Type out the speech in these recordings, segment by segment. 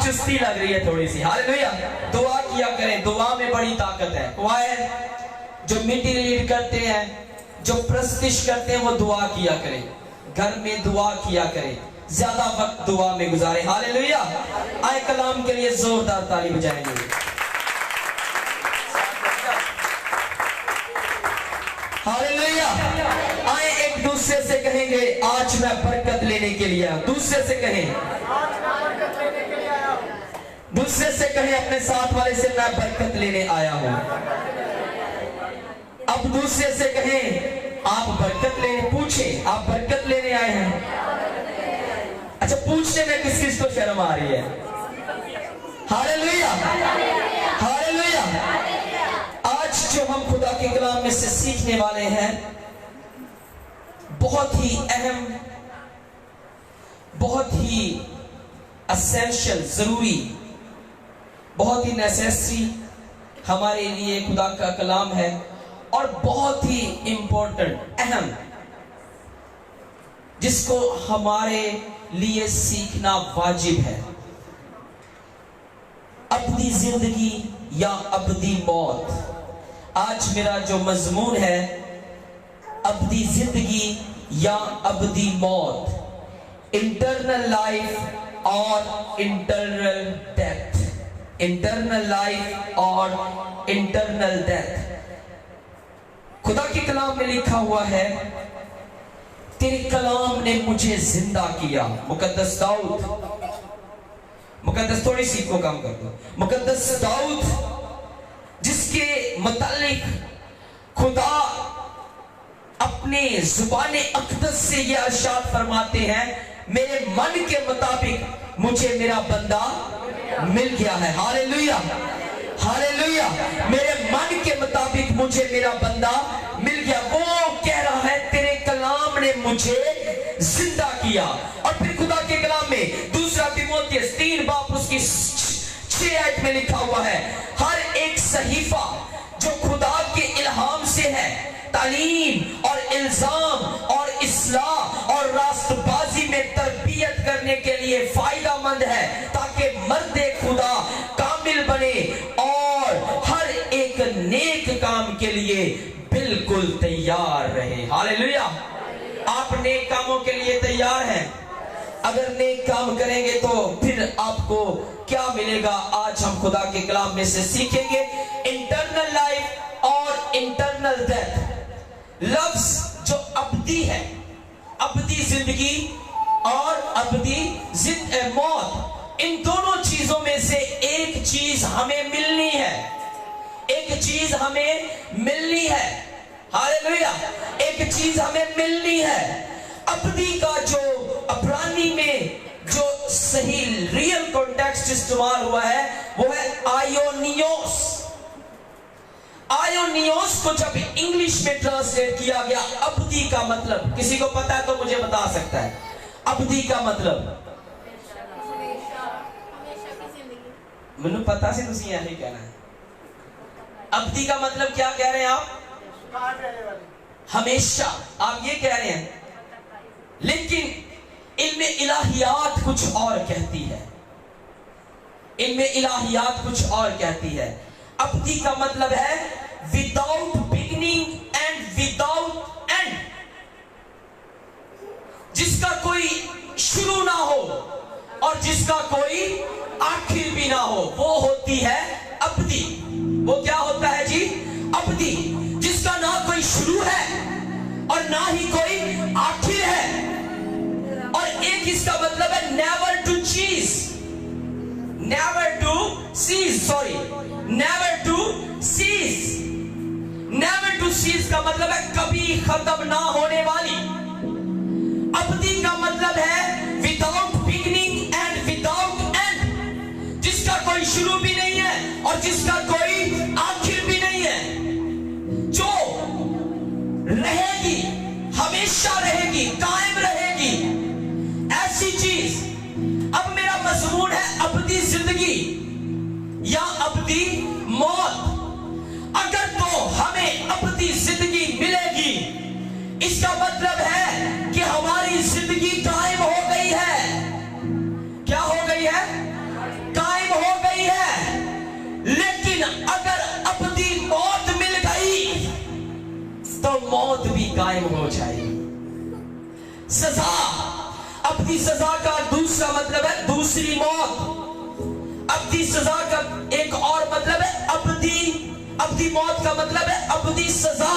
چستی لگ رہی ہے تھوڑی سی. ہاللیلویا. دعا کیا کریں, دعا میں بڑی طاقت ہے. کوائر جو میٹنگ لیڈ کرتے ہیں, جو پرستش کرتے ہیں, وہ دعا کیا کریں, گھر میں دعا کیا کریں, زیادہ وقت دعا میں گزاریں. ہاللیلویا. آئے کلام کے لیے زوردار تالی بجائیں گے. ہاللیلویا. آئے ایک دوسرے سے کہیں گے آج میں برکت لینے کے لیے آیا. دوسرے سے کہیں, دوسرے سے کہیں, اپنے ساتھ والے سے میں برکت لینے آیا ہوں. اب دوسرے سے کہیں آپ برکت لینے, پوچھیں آپ برکت لینے آئے ہیں. اچھا پوچھنے میں کس کس کو شرم آ رہی ہے؟ ہاللیلویا. ہاللیلویا. آج جو ہم خدا کے کلام میں سے سیکھنے والے ہیں بہت ہی اہم, بہت ہی اسینشل, ضروری, بہت ہی نیسیسری ہمارے لیے خدا کا کلام ہے, اور بہت ہی امپورٹنٹ, اہم, جس کو ہمارے لیے سیکھنا واجب ہے. ابدی زندگی یا ابدی موت. آج میرا جو مضمون ہے ابدی زندگی یا ابدی موت, انٹرنل لائف اور انٹرنل ڈیتھ. انٹرنل لائف اور انٹرنل ڈیتھ. خدا کے کلام میں لکھا ہوا ہے تیرے کلام نے مجھے زندہ کیا. مقدس داؤد, مقدس تھوڑی سی کو کام کر دو, مقدس داؤد جس کے متعلق خدا اپنے زبان اقدس سے یہ ارشاد فرماتے ہیں میرے من کے مطابق مجھے میرا بندہ مل گیا ہے. ہاللیلویا. ہاللیلویا. میرے من کے مطابق مجھے میرا بندہ مل گیا. وہ کہہ رہا ہے تیرے کلام نے مجھے زندہ کیا. اور پھر خدا کے کلام میں دوسرا تیموتھیوس 3 باب اس کی 6 آیت میں لکھا ہوا ہے ہر ایک صحیفہ جو خدا کے الہام سے ہے تعلیم اور الزام اور اصلاح اور راست بازی میں تربیت کرنے کے لیے فائدہ مند ہے تاکہ مرد خدا کامل بنے اور ہر ایک نیک کام کے لیے بالکل تیار رہے. ہاللیلویا. آپ نیک کاموں کے لیے تیار ہیں؟ اگر نیک کام کریں گے تو پھر آپ کو کیا ملے گا؟ آج ہم خدا کے کلام میں سے سیکھیں گے انٹرنل لائف اور انٹرنل ڈیتھ. لفظ جو ابدی ہے, ابدی زندگی اور ابدی موت, ان دونوں چیزوں میں سے ایک چیز ہمیں ملنی ہے. ایک چیز ہمیں ملنی ہے. ہاللیلویا. ایک چیز ہمیں ملنی ہے. ابدی کا جو عبرانی میں جو صحیح ریئل کانٹیکسٹ استعمال ہوا ہے وہ ہے آئیونیوس. آئیونیوس کو جب انگلش میں ٹرانسلیٹ کیا گیا, ابدی کا مطلب کسی کو پتا ہے تو مجھے بتا سکتا ہے. ابدی کا مطلب مجھے پتا سی تسی یہی کہنا ہے. ابدی کا مطلب کیا کہہ رہے ہیں آپ؟ ہمیشہ. آپ یہ کہہ رہے ہیں, لیکن علم الہیات کچھ اور کہتی ہے. علم الہیات کچھ اور کہتی ہے. ابدی کا مطلب ہے without beginning and without end, جس کا کوئی شروع نہ ہو اور جس کا کوئی آخر بھی نہ ہو, وہ ہوتی ہے ابدی. وہ کیا ہوتا ہے جی؟ ابدی. جس کا نہ کوئی شروع ہے اور نہ ہی کوئی آخر ہے. اور ایک اس کا مطلب ہے never to cease, never to cease, sorry, never to cease. never to cease کا مطلب ہے کبھی ختم نہ ہونے والی. ابدی کا مطلب ہے without beginning and without end, جس کا کوئی شروع بھی نہیں ہے اور جس کا کوئی آخر بھی نہیں ہے, جو رہے گی, ہمیشہ رہے گی, قائم رہے گی, ایسی چیز. اب میرا مضمون ہے ابدی زندگی یا ابدی موت. اگر تو ہمیں ابدی زندگی ملے گی, اس کا مطلب ہے کہ ہماری زندگی قائم ہو گئی ہے. کیا ہو گئی ہے؟ कायम हो जाएगी। सजा, अब्दी सजा का दूसरा मतलब है दूसरी मौत। अब्दी सजा का एक और मतलब है अब्दी मौत का मतलब है अब्दी सजा।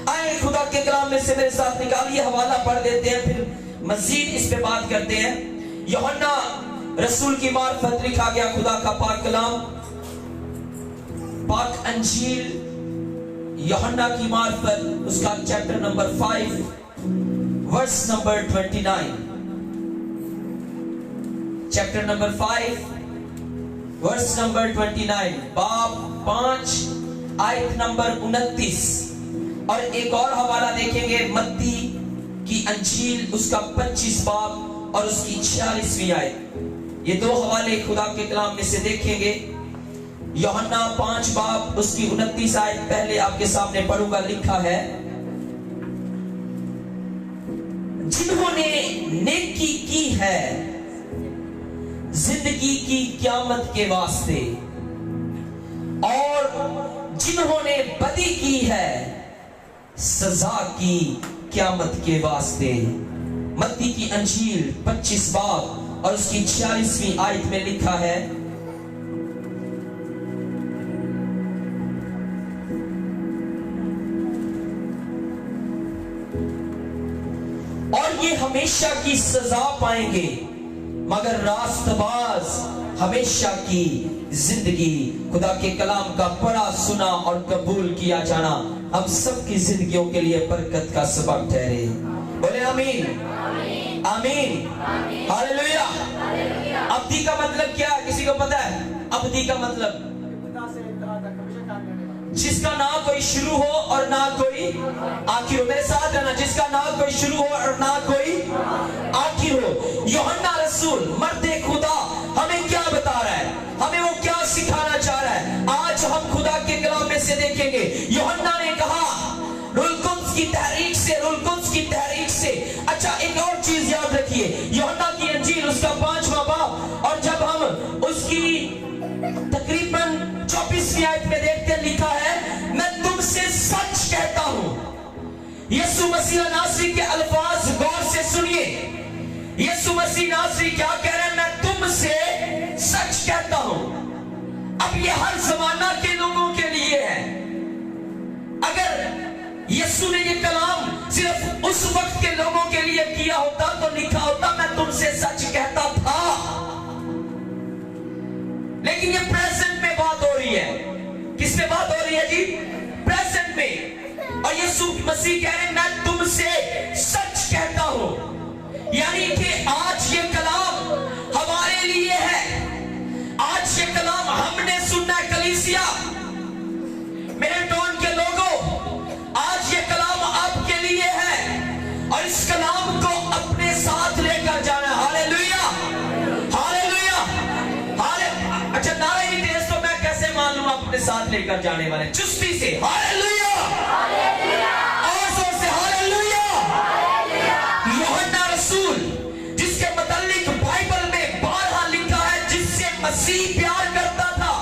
आए खुदा के कलाम में से मेरे साथ निकालिए, हवाला पढ़ देते हैं, फिर मजीद इस पे बात करते हैं। यूहन्ना रसूल की मार्फत लिखा गया खुदा का पाक कलाम, पाक अंजील यूहन्ना की मार्फत, उसका chapter number 5 verse number 29। Chapter number 5 verse number 29, बाब 5 आयत नंबर 29। और एक और हवाला देखेंगे मत्ती की अंजील, उसका 25 बाब और उसकी 46वीं आयत। ये दो हवाले खुदा के कलाम में से देखेंगे। यूहन्ना 5 बाब उसकी 29 आयत पहले आपके सामने पढ़ूंगा। लिखा है, जिन्होंने नेकी की है जिंदगी की क़यामत के वास्ते, और जिन्होंने बदी की है सजा की क़यामत के वास्ते। मत्ती की अंजील 25 बाब और उसकी 46वीं आयत में लिखा है, और ये हमेशा की सजा पाएंगे, मगर रास्तबाज हमेशा की जिंदगी। खुदा के कलाम का पढ़ा, सुना और कबूल किया जाना हम सबकी जिंदगियों के लिए बरकत का सबब ठहरे। बोले आमीन, आमीन, हालेलुया। अब्दी का मतलब क्या है, किसी को पता है? अब्दी का मतलब जिसका ना कोई शुरू हो और ना कोई आखिर हो। मेरे साथ रहना, जिसका ना कोई शुरू हो और ना कोई आखिर हो। यूहन्ना रसूल मर्दे खुदा हमें क्या बता रहा है, हमें वो क्या सिखाना चाह रहा है, आज हम खुदा के कलाम में से देखेंगे। यूहन्ना ने कहा रूहुल कुद्स की तहरीक से, रूहुल कुद्स की तहरीक से। अच्छा, एक और चीज याद रखिए, यूहन्ना की अंजील उसका 5वां बाब, और जब हम उसकी तकरीबन 24वीं आयत में देखते हैं, लिखा है, मैं तुमसे सच कहता हूं। यीशु मसीह नासरी के अल्फाज गौर से सुनिए। यीशु मसीह नासरी क्या कह रहे हैं? मैं तुमसे सच कहता हूं। अब ये हर जमाना के लोगों के लिए है। अगर यीशु ने ये कलाम सिर्फ उस वक्त के लोगों के लिए किया होता तो लिखा होता, मैं तुमसे सच कहता था। लेकिन ये प्रेजेंट में बात हो रही है। किस में बात हो रही है जी? प्रेजेंट में। और यीशु मसीह कह रहे हैं, मैं तुमसे सच कहता हूं। यानी कि आज ये कलाम हमारे लिए है। आज ये कलाम हमने सुनना है। कलीसिया, मेरे टोन के लोगों, आज ये कलाम आपके लिए है और इस कलाम को अपने साथ लेकर जाना है। Hallelujah, hallelujah, hallelujah. अच्छा, नारे की तेज तो मैं कैसे मान लूं अपने साथ लेकर जाने वाले? चुस्ती से हालेलुया, और जोर से हालेलुया। यूहन्ना रसूल जिसके मुतालिक बाइबल में 12 लिखा है, जिससे मसीह प्यार करता था,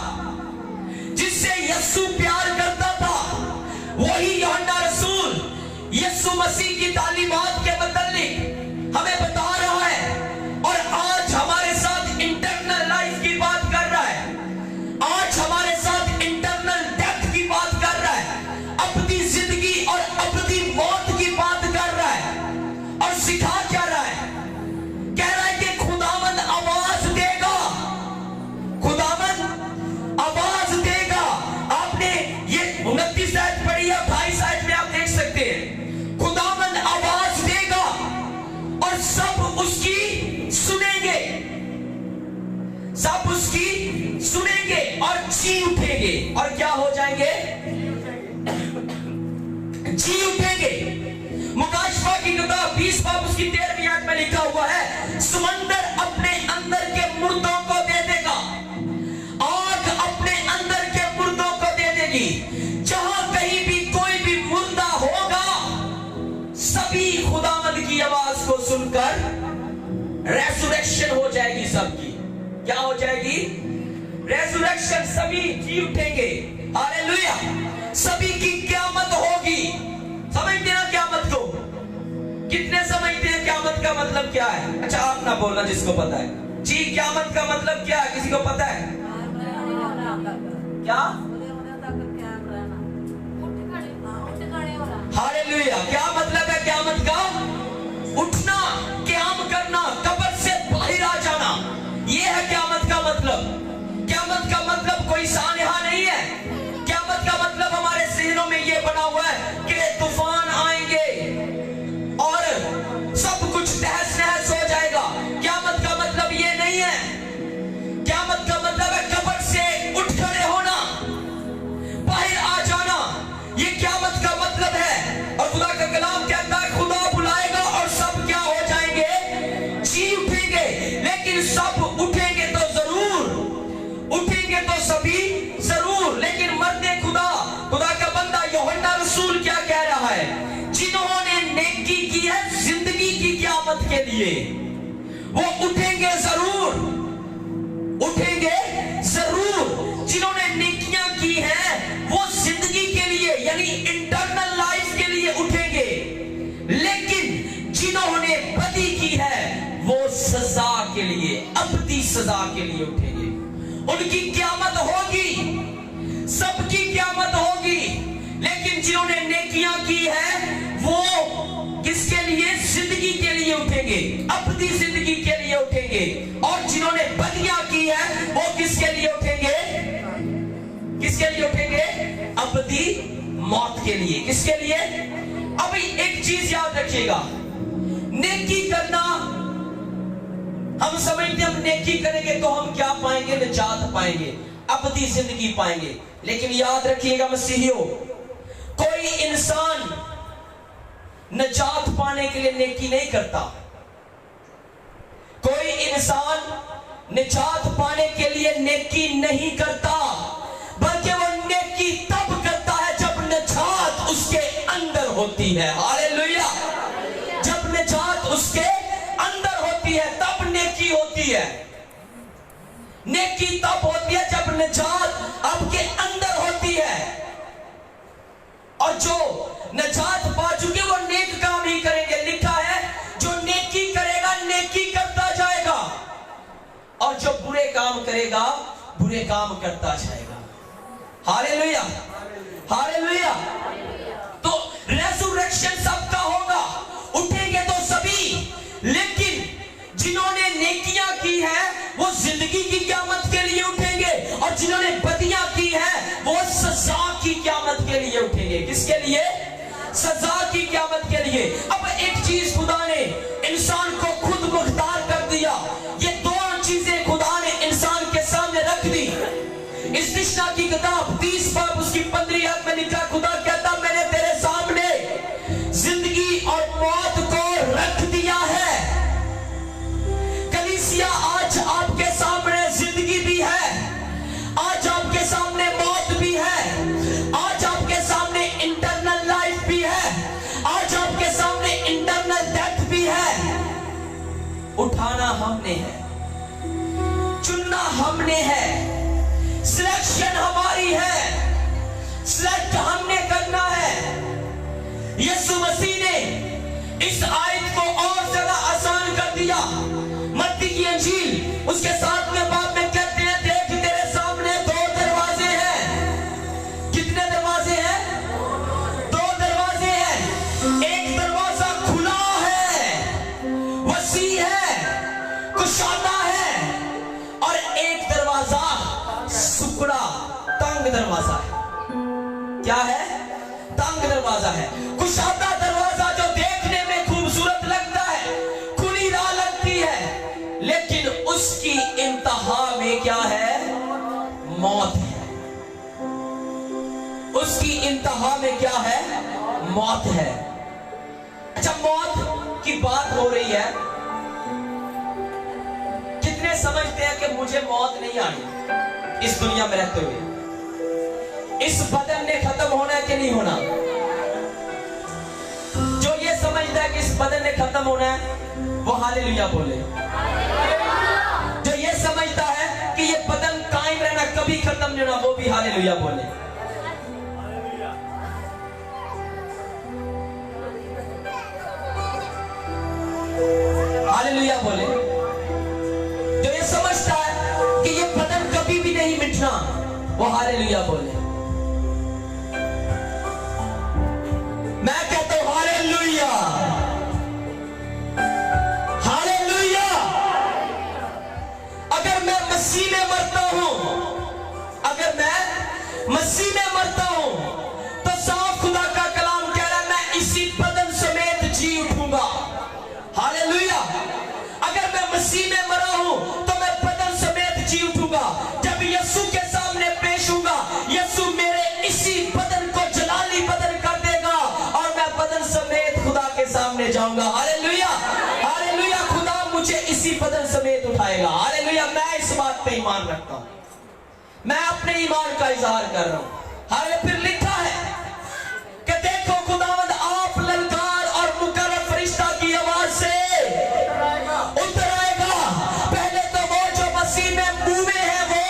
जिससे यीशु प्यार करता था, वही यूहन्ना रसूल यीशु मसीह की तालीमात के मुतालिक हमें बता रहा है। और आज हमारे साथ इंटरनल लाइफ की बात कर रहा है, आज हमारे साथ इंटरनल डेथ की बात कर रहा है, अपनी जिंदगी और अपनी मौत की बात कर रहा है। और सिखा क्या रहा है? कह रहा है कि खुदावंद आवाज देगा, खुदावंद आवाज देगा। आपने ये 29 आयत पढ़ी है, 22 आयत में आप देख सकते हैं, खुदावंद आवाज देगा और सब उसकी सुनेंगे, सब उसकी सुनेंगे और जी उठेंगे। और क्या हो जाएंगे? जी उठेंगे। मुकाशफा की किताब 20 बाब उसकी 13वीं आयत में लिखा हुआ है, समंदर अपने अंदर के मुर्दों को दे देगा, आग अपने अंदर के मुर्दों को दे देगी। जहां कहीं भी कोई भी मुर्दा होगा, सभी खुदावंद की आवाज को सुनकर रेसुरेक्शन हो जाएगी सबकी। क्या हो जाएगी? रेसुरेक्शन, सभी जी उठेंगे। हालेलुया, सभी की क़यामत होगी। समझते ना क्या कितने समझते हैं क़यामत का मतलब क्या है? अच्छा आप ना बोलना जिसको पता है जी, क़यामत का मतलब क्या है, किसी को पता है क्या? हालेलुया। क्या मतलब है क़यामत का? उठना, क़याम करना, कब्र से बाहर आ जाना, ये है क़यामत का मतलब। क़यामत का मतलब कोई सानहा नहीं है। क़यामत का मतलब हमारे ज़हनों में ये बना हुआ है कि तूफान आएंगे और सब कुछ तहस नहस हो जाएगा। क़यामत का मतलब ये नहीं है। क़यामत का मतलब है कब्र से उठ खड़े होना, बाहर आ जाना, ये क़यामत का मतलब है। और खुदा का कलाम कहता है खुदा बुलाएगा और सब क्या हो जाएंगे? जी उठेंगे। लेकिन सब उठेंगे तो जरूर, उठेंगे तो सभी जरूर, लेकिन मर्दे खुदा, खुदा का बंदा यूहन्ना रसूल क्या कह रहा है? जिन्होंने नेकी की है जिंदगी की क़यामत के लिए, वो उठेंगे जरूर, उठेंगे जरूर। जिन्होंने नेकियां की हैं वो जिंदगी के लिए यानी इंटरनल लाइफ के लिए उठेंगे, लेकिन जिन्होंने बदी की है वो सजा के लिए, अबदी सजा के लिए उठेंगे। उनकी क़यामत होगी, सबकी क़यामत होगी, लेकिन जिन्होंने नेकियां की है वो किसके लिए? जिंदगी के लिए उठेंगे, अबदी जिंदगी के लिए उठेंगे। और जिन्होंने बदियां की है वो किसके लिए उठेंगे? किसके लिए उठेंगे? अबदी मौत के लिए। किसके लिए? अभी एक चीज याद रखिएगा, नेकी करना, हम समझते हम नेकी करेंगे तो हम क्या पाएंगे? निजात पाएंगे, अबदी जिंदगी पाएंगे। लेकिन याद रखिएगा मसीहियों, कोई इंसान निजात पाने के लिए नेकी नहीं करता। कोई इंसान निजात पाने के लिए नेकी नहीं करता, बल्कि वो नेकी तब करता है जब निजात उसके अंदर होती है। हालेलुया। जब निजात उसके अंदर होती है तब नेकी होती है। नेकी तब होती है जब निजात आपके अंदर होती है। और जो निजात पा चुके वो नेक काम ही करेंगे। लिखा है जो नेकी करेगा नेकी करता जाएगा, और जो बुरे काम करेगा बुरे काम करता जाएगा। Hallelujah, hallelujah. तो रेज़रेक्शन सबका होगा, उठेंगे तो सभी, लेकिन जिन्होंने नेकियां की है वो जिंदगी की क़यामत के लिए उठेंगे, और जिन्होंने बदियां की है वो सजा की क़यामत के लिए उठेंगे। किसके लिए? सजा की क़यामत के लिए। अब एक चीज खुदा ने इंसान को खुद मुख्तार कर दिया, ये दोनों चीजें खुदा ने इंसान के सामने रख दी। इस दिशा की किताब 30 बाब उसकी 15 आयत में लिखा, खुदा कहता मैंने तेरे सामने जिंदगी और मौत को रख दिया है। कलीसिया आज आपके सामने जिंदगी भी है, आज आपके सामने मौत भी है, आज आपके सामने इंटरनल लाइफ भी है, आज आपके सामने इंटरनल डेथ भी है। उठाना हमने है, चुनना हमने है, सिलेक्शन हमारी है, सिलेक्ट हमने करना है। यीशु मसीह ने इस आयत को और ज्यादा आसान कर दिया। मत्ती की इंजील उसके 7वें बाब में कहते हैं, देख तेरे सामने 2 दरवाजे हैं। कितने दरवाजे हैं? 2 दरवाजे हैं। एक दरवाजा खुला है, वसी है, कुशादा है, और एक दरवाजा सुकड़ा, तंग दरवाजा है। क्या है? तंग दरवाजा है। कुशादा दरवाजा जो देखने में खूबसूरत लगता है, खुली राह लगती है, लेकिन उसकी इंतहा में क्या है? मौत है। उसकी इंतहा में क्या है? मौत है। अच्छा, मौत की बात हो रही है, कितने समझते हैं कि मुझे मौत नहीं आनी इस दुनिया में रहते हुए? इस बदन ने खत्म होना है कि नहीं होना? जो ये समझता है कि इस बदन ने खत्म होना है वो हालेलुया बोले। जो ये समझता है कि ये बदन कायम रहना, कभी खत्म नहीं होना, वो भी हालेलुया बोले। वो हालेलुया बोले। मैं कहता हूं हालेलुया, हालेलुया। अगर मैं मसीह में मरता हूं, अगर मैं मसीह में मरता हूं, तो साफ खुदा का कलाम कह रहा है मैं इसी बदन समेत जी उठूंगा। हालेलुया। अगर मैं मसीह में मरा हूं तो मैं बदन समेत जी उठूंगा। जब यीशु के सामने पेश होऊंगा, यीशु मेरे इसी बदन को जलाली बदन कर देगा और मैं बदन समेत खुदा के सामने जाऊंगा। Hallelujah, hallelujah. खुदा मुझे इसी बदन समेत उठाएगा। हालेलुया। मैं इस बात पे ईमान रखता हूं, मैं अपने ईमान का इजहार कर रहा हूं। हालेलुया। फिर लिखा है कि देखो खुदावंद आप ललकार और मुकर्रर फरिश्ता की आवाज से उतर आएगा। पहले तो वो जो मसीह में मुंह में है वो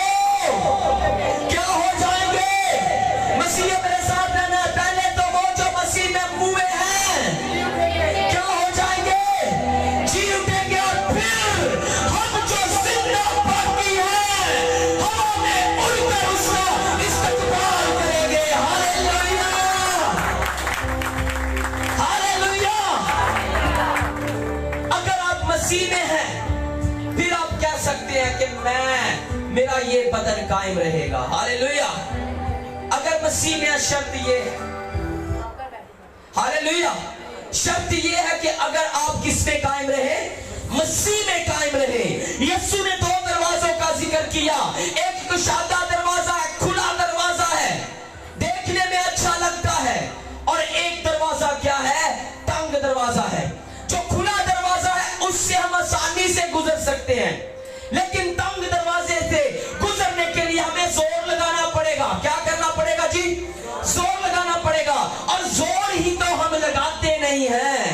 क्या हो जाएंगे? मसीह मेरे साथ रहना। पहले तो वो जो मसीह में मुंह में है क्या हो जाएंगे? जी उठेंगे। और फिर हम जो जिंदा बाकी है हवा में उड़कर उसका इस्तकबाल करेंगे। Hallelujah, hallelujah. अगर आप मसीह में हैं फिर आप कह सकते हैं कि मेरा ये बदन कायम रहेगा। हालेलुया। अगर मसीह में शर्त ये है, हालेलुया, शर्त ये है कि अगर आप किस में कायम रहे? मसीह में कायम रहे। यीशु ने दो दरवाजों का जिक्र किया, एक कुशादा दरवाजा है, खुला दरवाजा है, देखने में अच्छा लगता है, और एक दरवाजा क्या है? तंग दरवाजा है। जो खुला दरवाजा है उससे हम आसानी से गुजर सकते हैं, लेकिन तंग दरवाजे से गुजरने के लिए हमें जोर लगाना पड़ेगा। क्या करना पड़ेगा जी? जोर लगाना पड़ेगा। और जोर ही तो हम लगाते नहीं हैं,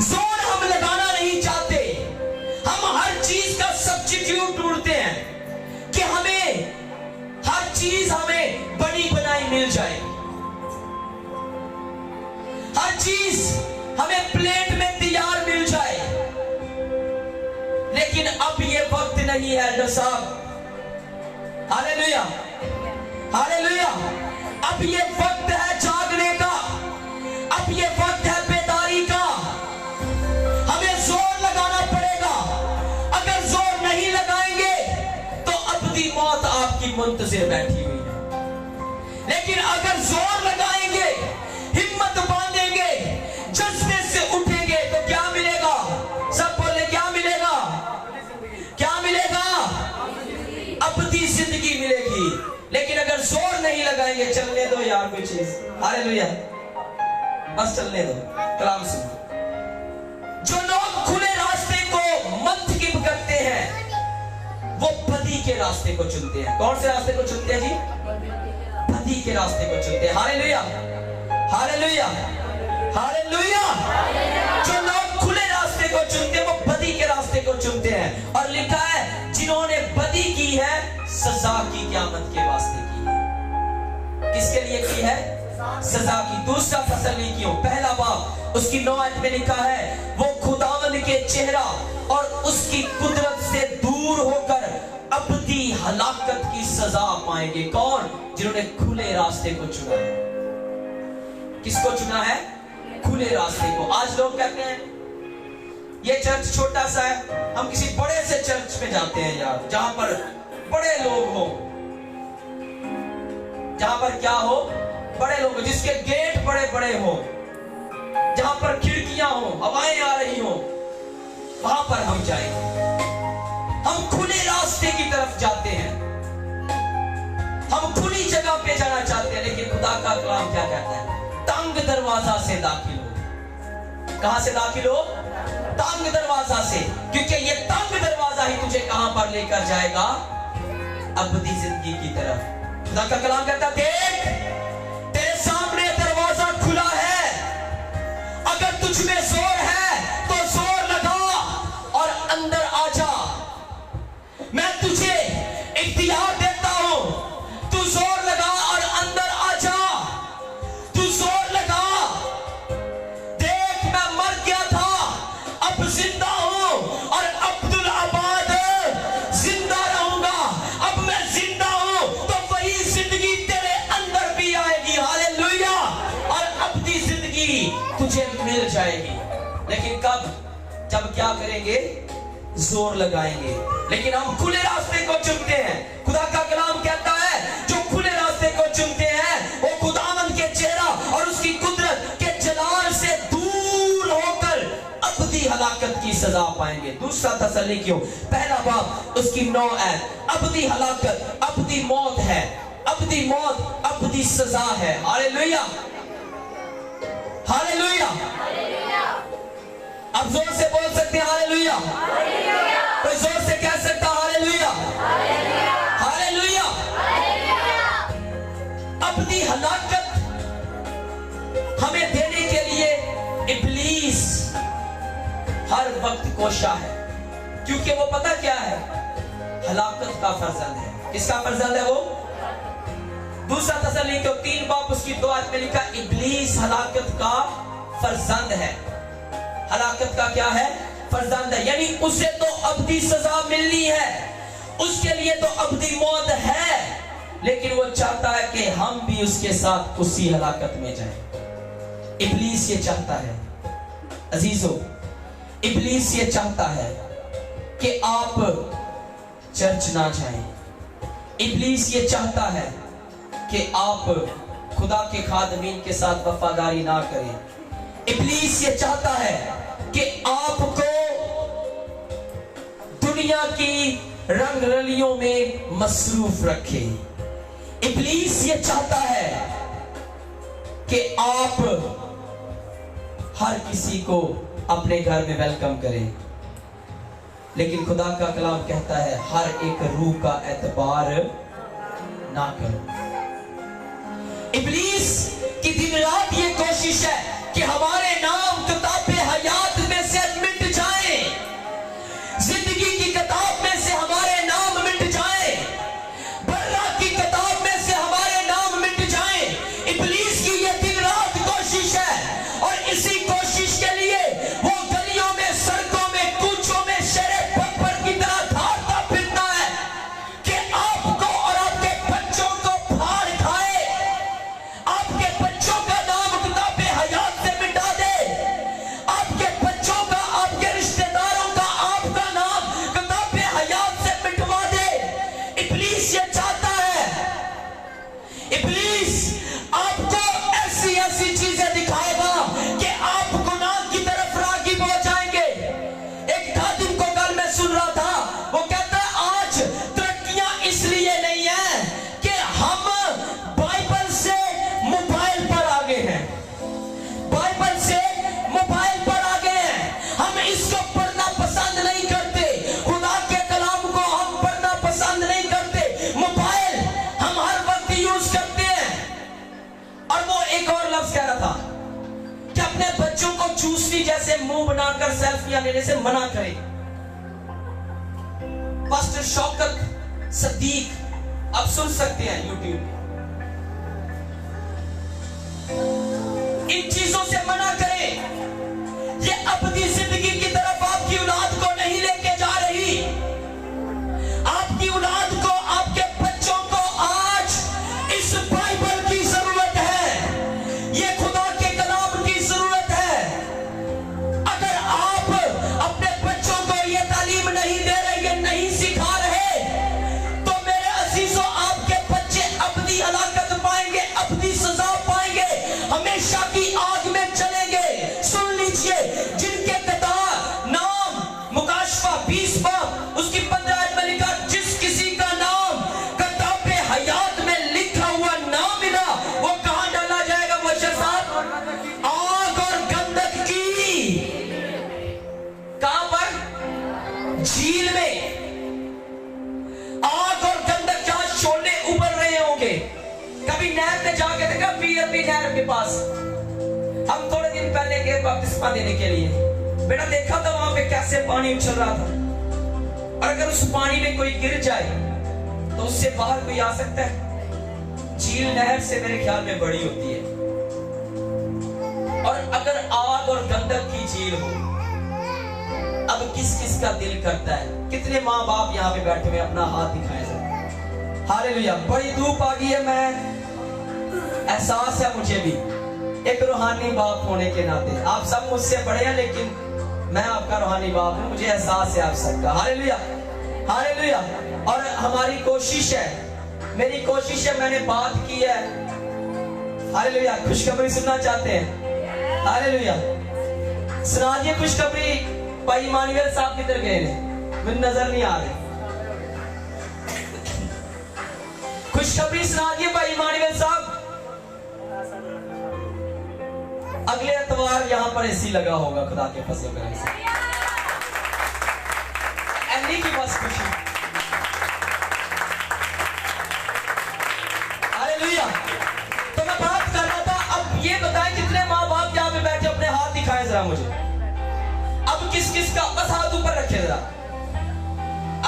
जोर हम लगाना नहीं चाहते। हम हर चीज का सब्स्टिट्यूट ढूंढते हैं कि हमें हर चीज हमें बनी बनाई मिल जाए, हर चीज हमें प्लेट में तैयार मिल जाए। लेकिन अब ये वक्त नहीं है एल्डर साहब। Hallelujah, hallelujah. अब ये वक्त है जागने का, अब ये वक्त है बेदारी का। हमें जोर लगाना पड़ेगा। अगर जोर नहीं लगाएंगे तो अबदी मौत आपकी मुंतजिर बैठी हुई है। लेकिन अगर जोर लगाएंगे, हिम्मत बांधेंगे, जज्बे से उठेंगे तो क्या मिलेगा? सब बोले क्या मिलेगा? क्या मिलेगा? अबदी जिंदगी मिलेगी। लेकिन अगर जोर नहीं लगाएंगे, चलने दो यार कोई चीज, हालेलुया, बस चलने दो, कलाम सुनो। जो लोग खुले रास्ते को मंतकिब करते हैं वो बदी के रास्ते को चुनते हैं। कौन से रास्ते को चुनते हैं जी? बदी के रास्ते को चुनते हैं। Hallelujah, hallelujah, hallelujah. जो लोग खुले रास्ते को चुनते हैं वो बदी के रास्ते को चुनते हैं। और लिखा है जिन्होंने बदी की है सजा की क़यामत के वास्ते की है। किसके लिए की है? सजा की। दूसरा फसल लिखी हो, पहला बाब उसकी 9 आयत में लिखा है वो खुदावंद के चेहरा और उसकी कुदरत से दूर होकर अबदी हलाकत की सजा पाएंगे। कौन? जिन्होंने खुले रास्ते को चुना है। किसको चुना है? खुले रास्ते को। आज लोग कहते हैं ये चर्च छोटा सा है, हम किसी बड़े से चर्च में जाते हैं यार, जहां पर बड़े लोग हो, जहां पर क्या हो? बड़े लोग, जिसके गेट बड़े बड़े हो, जहां पर खिड़कियां हो, हवाएं आ रही हो, वहां पर हम जाएंगे। हम खुले रास्ते की तरफ जाते हैं, हम खुली जगह पे जाना चाहते हैं। लेकिन खुदा का कलाम क्या कहता है? तंग दरवाजा से दाखिल हो। कहां से दाखिल हो? तंग दरवाजा से। क्योंकि ये तंग दरवाजा ही तुझे कहां पर लेकर जाएगा? अबदी जिंदगी की तरफ। खुदा का कलाम कहता है देख तेरे सामने दरवाजा खुला है, अगर तुझ में जोर है तो जोर लगा और अंदर आ जा। मैं तुझे इख्तियार देता हूं, तू जोर लगा और अंदर आ जा। तू जोर लगा। देख मैं मर गया था, अब जिंदा हूं और अब्दुल आबाद जिंदा रहूंगा। अब क्या करेंगे, जोर लगाएंगे। लेकिन हम खुले रास्ते को चुनते हैं। खुदा का कलाम कहता है जो खुले रास्ते को चुनते हैं वो खुदावंद के चेहरा और उसकी कुदरत के जलाल से दूर होकर अबदी हलाकत की सजा पाएंगे। दूसरा तसल्लीकियों पहला बाब उसकी 9 आयत, अबदी हलाकत अबदी मौत है, अबदी मौत अबदी सजा है। Hallelujah, hallelujah. अब जोर से बोल सकते हैं हालेलुया। कोई जोर से कह सकता हालेलुया, हालेलुया। अपनी हलाकत हमें देने के लिए इब्लीस हर वक्त कोशा है, क्योंकि वो पता क्या है, हलाकत का फर्जंद है। किसका फर्जंद है वो? दूसरा तसल्लीकियों 3 बाब उसकी 2 आयत में लिखा, इब्लीस हलाकत का फर्जंद है। हलाकत का क्या है? फर्जंद है, यानी उसे तो अबदी सजा मिलनी है, उसके लिए तो अबदी मौत है, लेकिन वो चाहता है कि हम भी उसके साथ उसी हलाकत में जाएं। इब्लीस ये चाहता है अजीजों, इब्लीस ये चाहता है कि आप चर्च ना जाएं। इब्लीस ये चाहता है कि आप खुदा के खादमीन के साथ वफादारी ना करें। इब्लीस ये चाहता है कि आपको दुनिया की रंग रलियों में मसरूफ रखे। इब्लीस ये चाहता है कि आप हर किसी को अपने घर में वेलकम करें, लेकिन खुदा का कलाम कहता है हर एक रूह का एतबार ना करो। इब्लीस की दिन रात ये कोशिश है कि हमारे नाम किताब हयात में से मिट जाए, जिंदगी की किताब में से हमारे नाम मिट जाए, बर्रा की किताब में से हमारे नाम मिट जाए। इब्लीस की ये दिन रात कोशिश है, और इसी कोशिश के लिए वो गलियों में, सड़कों में, कूचों में शेरे बब्बर की तरह धारता फिरता है कि आपको और आपके बच्चों को फाड़ खाए, आपके बच्चों का नाम किताब हयात से मिटा दे, आपके बच्चों का, आपके रिश्तेदारों का, आपका नाम किताब हयात से मिटवा दे। इब्लीस ये चाहता है, इब्लीस आपको ऐसी ऐसी चीजें दिखाएगा कि आप गुनाह की तरफ राग़िब हो जाएंगे। एक खादिम को कल मैं सुन रहा था, वो कहता है आज तरक्कियां इसलिए नहीं है कि हम बाइबल से मोबाइल पर आ गए हैं, बाइबल से मोबाइल पर आ गए हैं, हम इसको पढ़ना पसंद नहीं करते, खुदा के कलाम को हम पढ़ना पसंद नहीं करते, मोबाइल हम हर वक्त यूज करते हैं। और वो एक और लफ्ज कह रहा था कि अपने बच्चों को चूसनी जैसे मुंह बनाकर सेल्फियां लेने से मना करें। पास्टर शौकत सदीक आप सुन सकते हैं यूट्यूब पे, इन चीजों से मना करें। ये अपनी जिंदगी की तरफ आपकी औलाद को नहीं लेके जा रही। आपकी औलाद को, आपके बच्चों को आज इस बाइबल की जरूरत है, ये खुदा के कलाम की जरूरत है। अगर आप अपने बच्चों को ये तालीम नहीं दे रहे, ये नहीं सिखा रहे, तो मेरे अजीजों आपके बच्चे अपनी हलाकत पाएंगे, अपनी सजा पाएंगे, हमेशा की आग में चलेंगे। सुन लीजिए, जिनके पिता नाम मुकाशफा 20 बाब उसकी 15 आयत में लिखा, जिस किसी का नाम किताब हयात में लिखा हुआ ना मिला वो कहां डाला जाएगा? वो शर्त आग और गंधक की, कहां पर? झील में। आग और गंधक जहां शोले उबर रहे होंगे। कभी नहर में जाके देखा, पीरपी नहर के पास हम थोड़े दिन पहले गए बपतिस्मा देने के लिए, बेटा देखा था वहां पे कैसे पानी उछल रहा था, और अगर उस पानी में कोई गिर जाए तो उससे बाहर कोई आ सकता है? झील नहर से मेरे ख्याल में बड़ी होती है, और अगर आग और गंधक की झील हो, अब किस किस का दिल करता है? कितने माँ बाप यहाँ पे बैठे हुए अपना हाथ दिखाए सर? हालेलुया। बड़ी धूप आ गई है, मैं एहसास है मुझे भी एक रूहानी बाप होने के नाते। आप सब मुझसे बड़े हैं, लेकिन میں آپ کا روحانی باپ ہوں, مجھے احساس ہے آپ سب کا. ہاللیلویا ہاللیلویا. اور ہماری کوشش ہے, میری کوشش ہے, میں نے بات کی ہے. ہاللیلویا. خوشخبری سننا چاہتے ہیں؟ ہاللیلویا. سنا دیے خوشخبری. بھائی ایمانویل صاحب کدھر گئے ہیں؟ مجھے نظر نہیں آ رہے. خوشخبری سنا دیے بھائی ایمانویل صاحب. اگلے اتوار یہاں پر اسی لگا ہوگا خدا کے فضل و کرم سے. ایلی کی بس خوشی. ہاللیلویا. تو میں بات کر رہا تھا, اب یہ بتائیں کتنے ماں باپ یہاں پہ بیٹھے اپنے ہاتھ دکھائیں ذرا مجھے. اب کس کس کا, بس ہاتھ اوپر رکھے ذرا.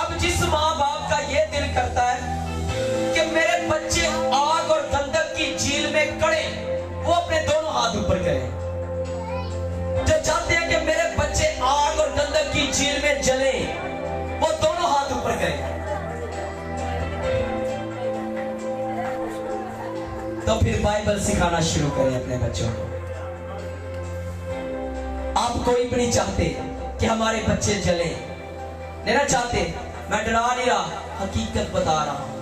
اب جس ماں باپ کا یہ دل کرتا ہے کہ میرے بچے آگ اور گندک کی جھیل میں کڑے, وہ اپنے دونوں ہاتھ اوپر کریں. جو چاہتے ہیں کہ میرے بچے آگ اور گندک کی جھیل میں جلیں, وہ دونوں ہاتھ اوپر کریں. تو پھر بائبل سکھانا شروع کریں اپنے بچوں کو. آپ کوئی بھی نہیں چاہتے کہ ہمارے بچے جلیں, نہیں نہ چاہتے. میں ڈرا نہیں رہا, حقیقت بتا رہا ہوں,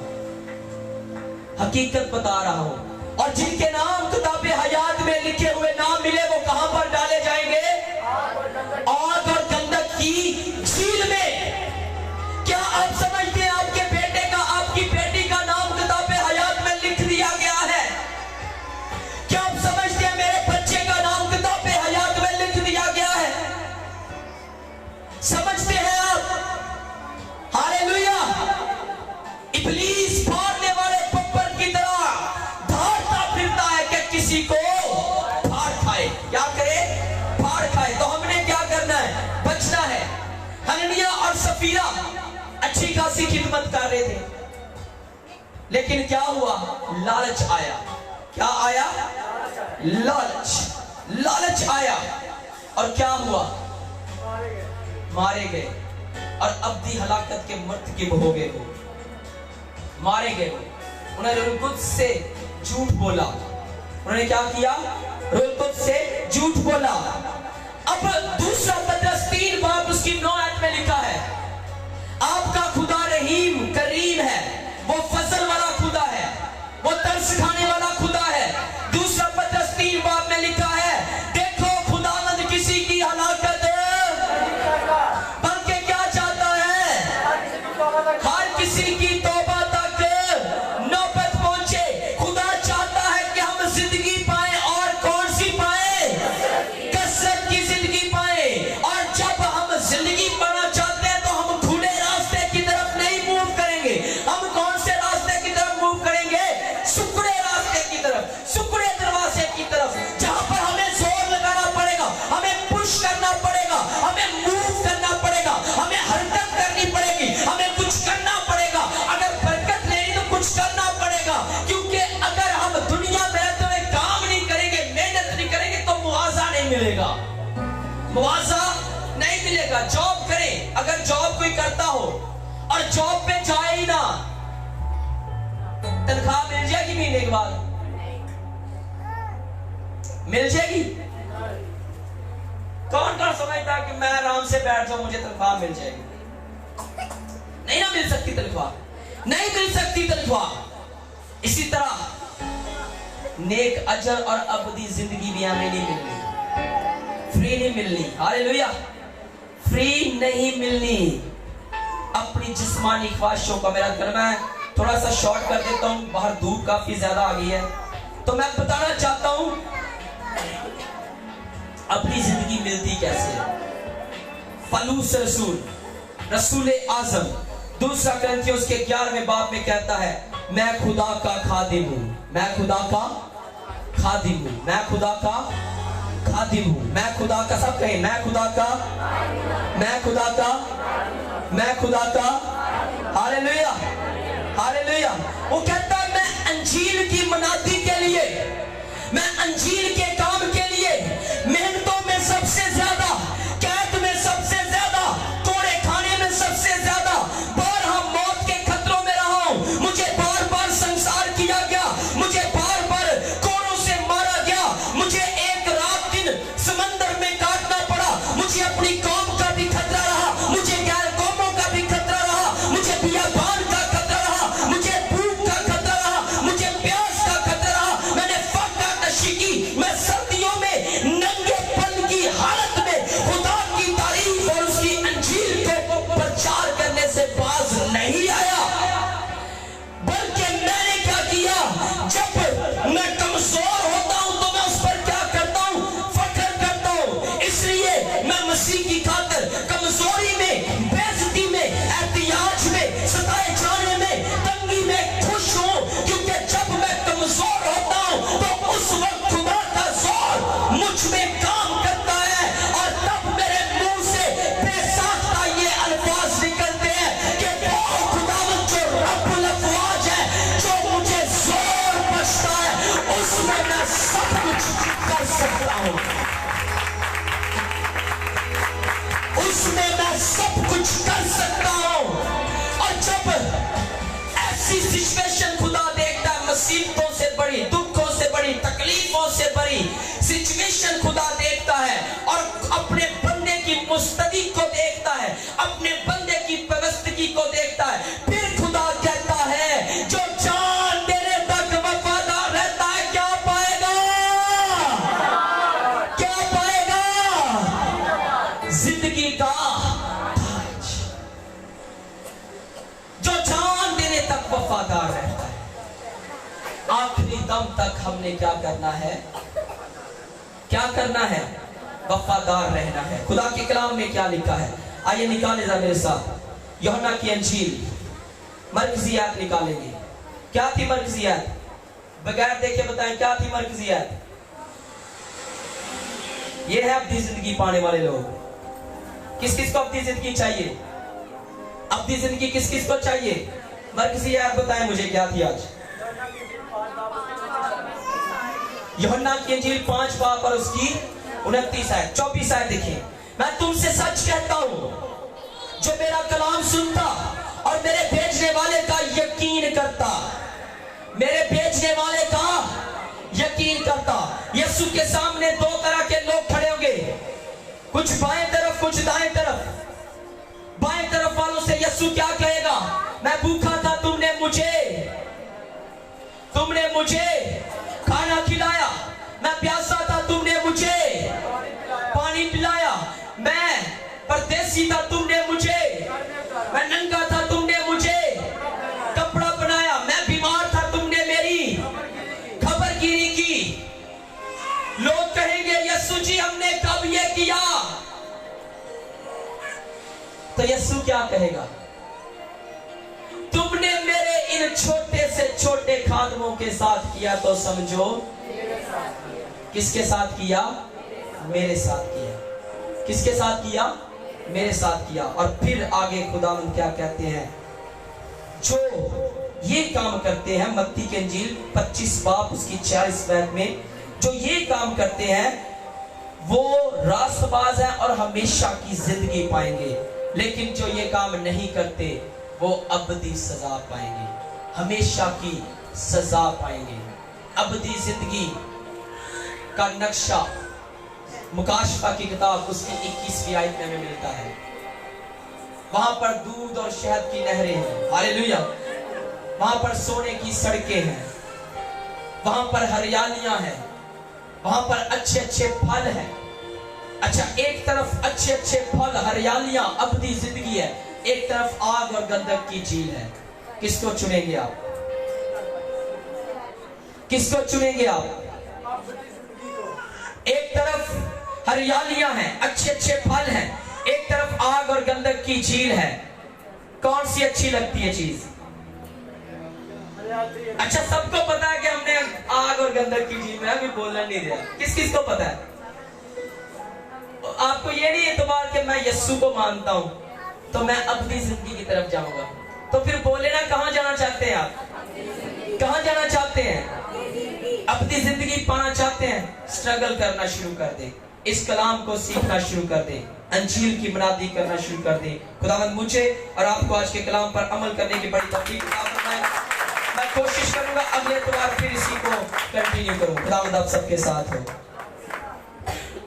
حقیقت بتا رہا ہوں. اور جن کے نام کتاب حیات میں لکھے ہوئے نام ملے, وہ کہاں پر ڈالے جائیں گے؟ آگ اور گندک کی جھیل میں. کیا آپ سمجھتے ہیں آپ کے بیٹے کا, آپ کی بیٹی کا نام کتاب حیات میں لکھ دیا گیا ہے؟ کیا آپ سمجھتے ہیں میرے بچے کا نام کتاب حیات میں لکھ دیا گیا ہے؟ سمجھتے ہیں آپ؟ ہاللیلویا. ابلیس پھاڑنے والے پپر کی طرح دھاڑتا پھرتا ہے کہ کسی کو پھاڑ کھائے. کیا کرے؟ پھاڑ کھائے. تو ہم نے کیا کرنا ہے؟ بچنا ہے. حنانیہ اور سفیرہ اچھی خاصی خدمت کر رہے تھے, لیکن کیا ہوا؟ لالچ آیا. کیا آیا؟ لالچ. لالچ آیا اور کیا ہوا؟ مارے گئے. اور ابدی ہلاکت کے مرتکب ہو گئے. وہ مارے گئے. انہوں نے روح القدس سے جھوٹ بولا. انہوں نے کیا کیا؟ روح القدس سے جھوٹ بولا. اب دوسرا پترس 3 باب اس کی 9 آیت میں لکھا ہے, آپ کا خدا رحیم کریم ہے, وہ فضل والا خدا ہے, وہ ترس کھانے والا خدا ہے. دوسرا پترس 3 باب میں لکھا ہے, دیکھو خداوند کسی کی ہلاکت بلکہ کیا چاہتا ہے؟ ہر کسی کی توبہ تک نوبت پہنچے. خدا چاہتا ہے کہ ہم زندگی پائیں, اور کون سی پائیں؟ کثرت کی زندگی پائیں. اور جب ہم زندگی پانا چاہتے ہیں تو ہم کھلے راستے کی طرف نہیں موو کریں گے. ہم کون سے راستے کی طرف موو کریں گے؟ سکڑے راستے کی طرف, سکڑے دروازے کی طرف, جہاں پر ہمیں زور لگانا پڑے گا, ہمیں پش کرنا پڑے گا, ہمیں موو کرنا پڑے گا, ہمیں حرکت کرنی پڑے گی, ہمیں کچھ کرنا پڑے گا. اگر برکت لینی تو کچھ کرنا پڑے گا, کیونکہ اگر ہم دنیا میں رہتے ہوئے کام نہیں کریں گے, محنت نہیں کریں گے, تو موازہ نہیں ملے گا. موازہ نہیں ملے گا. جاب کریں, اگر جاب کوئی کرتا ہو اور جاب پہ جائے ہی نہ, تنخواہ مل جائے گی مہینے کے بعد؟ مل جائے گی؟ کون کون سمجھتا ہے کہ میں آرام سے بیٹھ جاؤں مجھے تنخواہ مل جائے گی؟ نہیں نہ مل سکتی تنخواہ, نہیں مل سکتی تنخواہ. اسی طرح نیک اجر اور ابدی زندگی بھی ہمیں نہیں ملنی, فری نہیں ملنی. ہاللیلویا. فری نہیں ملنی. اپنی جسمانی خواہشوں کا, میرا کلمہ ہے تھوڑا سا شارٹ کر دیتا ہوں, باہر دھوپ کافی زیادہ آ گئی ہے, تو میں بتانا چاہتا ہوں اپنی زندگی ملتی کیسے ہے. پولس رسول اعظم دوسرا کرنتھیوس کے 11ویں باب میں کہتا ہے, میں خدا کا خادم ہوں, میں خدا کا خادم ہوں, میں خدا کا خادم ہوں, میں خدا کا, سب کہیں میں خدا کا, میں خدا کا, میں خدا کا. ہاللیلویا ہاللیلویا. وہ کہتا ہے میں انجیل کی منادی کے لیے, میں انجیل کے کام کے لیے محنتوں میں سب سے زیادہ, قید میں سب سے زیادہ, کوڑے کھانے میں سب سے زیادہ, بارہا موت کے خطروں میں رہا ہوں. مجھے بار بار سنسار کیا گیا, مجھے بار بار کوڑوں سے مارا گیا, مجھے ایک رات دن سمندر میں کاٹنا پڑا, مجھے اپنی नहीं आया, बल्कि मैंने क्या किया, जब मैं कमजोर होता हूं तो मैं उस पर क्या करता हूं, फख्र करता हूं। इसलिए मैं मसीह की खातिर कमजोरी में, बेइज्जती में, एहतियाज में, सताए जाने में, तंगी में खुश हूं, क्योंकि जब मैं कमजोर होता हूं तो उस वक्त खुदा का जोर मुझ में काम करता है, और तब मेरे मुंह से बेसाख्ता ये अल्फाज निकलते हैं कि वो खुदावंद जो रब्बुल अफ़वाज है, जो मुझे जोर बख्शता है, उसमें मैं सब कुछ कर सकता हूं, उसमें मैं सब कुछ कर सकता हूं। और जब ऐसी सिचुएशन खुदा देखता है, मुसीबतों से बड़ी, दुखों से बड़ी, तकलीफों से बड़ी सिचुएशन खुदा देखता है, और अपने बंदे की मुस्तदी को देखता है, अपने बंदे की व्यवस्थिति को देखता है, फिर खुदा कहता है जो जान देने तक वफादार रहता है क्या पाएगा, क्या पाएगा, जिंदगी का ताज। जो जान देने तक वफादार रहता है, आखिरी दम तक हमने क्या करना है, क्या करना है, वफादार रहना है। खुदा के कलाम में क्या लिखा है, आइए निकाले जरा मेरे साथ यूहन्ना की अंजील, मरकजियात निकालेंगे। क्या थी मरकजियात, बगैर देखे बताएं क्या थी मरकजियात। ये है अपनी जिंदगी पाने वाले लोग। किस किस को अपनी जिंदगी चाहिए, अपनी जिंदगी किस किस को चाहिए, मरकजियात बताएं मुझे क्या थी आज। यूहन्ना की अंजील 5 बाब और उसकी 29 आयत 24 आयत देखिए। मैं तुमसे सच कहता हूं, जो मेरा कलाम सुनता और मेरे भेजने वाले का यकीन करता, मेरे भेजने वाले का यकीन करता। यीशु के सामने 2 तरह के लोग खड़े होंगे, कुछ बाएं तरफ, कुछ दाएं तरफ। बाएं तरफ वालों से यीशु क्या कहेगा, मैं भूखा था, तुमने मुझे खाना खिलाया, मैं प्यासा था, तुमने मुझे पानी पिलाया, मैं परदेसी था, तुमने मुझे, मैं नंगा था, तुमने मुझे कपड़ा बनाया, मैं बीमार था, तुमने मेरी खबरगिरी की। लोग कहेंगे यीशु जी हमने कब ये किया, तो यीशु क्या कहेगा, तुमने मेरे इन छोटे से छोटे खादमों के साथ किया तो समझो किसके साथ किया, मेरे साथ किया। किसके साथ किया, मेरे साथ किया। और फिर आगे खुदावंद क्या कहते हैं, जो ये काम करते हैं, मत्ती की अंजील 25 बाब उसकी 40 आयत में, जो ये काम करते हैं वो रास्तबाज हैं और हमेशा की जिंदगी पाएंगे, लेकिन जो ये काम नहीं करते वो अबदी सजा पाएंगे, हमेशा की सजा पाएंगे। अबदी जिंदगी का नक्शा मुकाशफा की किताब उसकी 21वीं आयत में हमें मिलता है। वहां पर दूध और शहद की नहरें हैं, हालेलुया। वहां पर सोने की सड़कें हैं, वहां पर हरियालियां हैं, वहां पर अच्छे अच्छे फल हैं। अच्छा, एक तरफ अच्छे अच्छे फल, हरियालियां, अबदी जिंदगी है, एक तरफ आग और गंधक की झील है। किसको चुनेंगे आप, किसको चुनेंगे आप? एक तरफ हरियालियां हैं, अच्छे अच्छे फल हैं, एक तरफ आग और गंधक की झील है। कौन सी अच्छी लगती है चीज? अच्छा, सबको पता है कि हमने आग और गंधक की झील में, अभी बोलना नहीं दिया। किस किस को पता है? आपको ये नहीं एतबार कि मैं यस्सु को मानता हूं तो मैं अपनी जिंदगी की तरफ जाऊंगा, तो फिर बोले ना, कहां जाना चाहते हैं आप? कहां जाना चाहते हैं? अपनी जिंदगी पाना चाहते हैं? स्ट्रगल करना शुरू कर दे, इस कलाम को सीखना शुरू कर दे, अंजील की मुनादी करना शुरू कर दे। खुदावंद मुझे और आपको आज के कलाम पर अमल करने की बड़ी तौफीक अता फरमाए। मैं कोशिश करूंगा अगले एतवार फिर इसी को कंटिन्यू करूं। खुदावंद आप सबके साथ हो।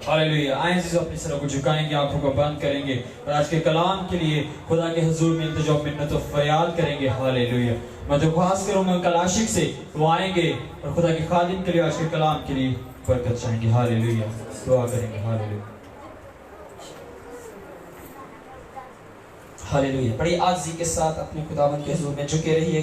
हालेलुया। आइए जी अपने सरों को झुकाएंगे, आंखों को बंद करेंगे और आज के कलाम के लिए खुदा के हुजूर में इल्तिजा मिन्नत और फरियाद करेंगे। हालेलुया। मैं दरख्वास्त करूंगा अंकल आशिक से, वो आएंगे और खुदा के खादिम के लिए आज के कलाम के लिए बरकत चाहेंगे। हालेलुया। दुआ करेंगे। हालेलुया। हालेलुया। बड़ी आजी के साथ अपने खुदावंद के हुजूर में झुके रहिए।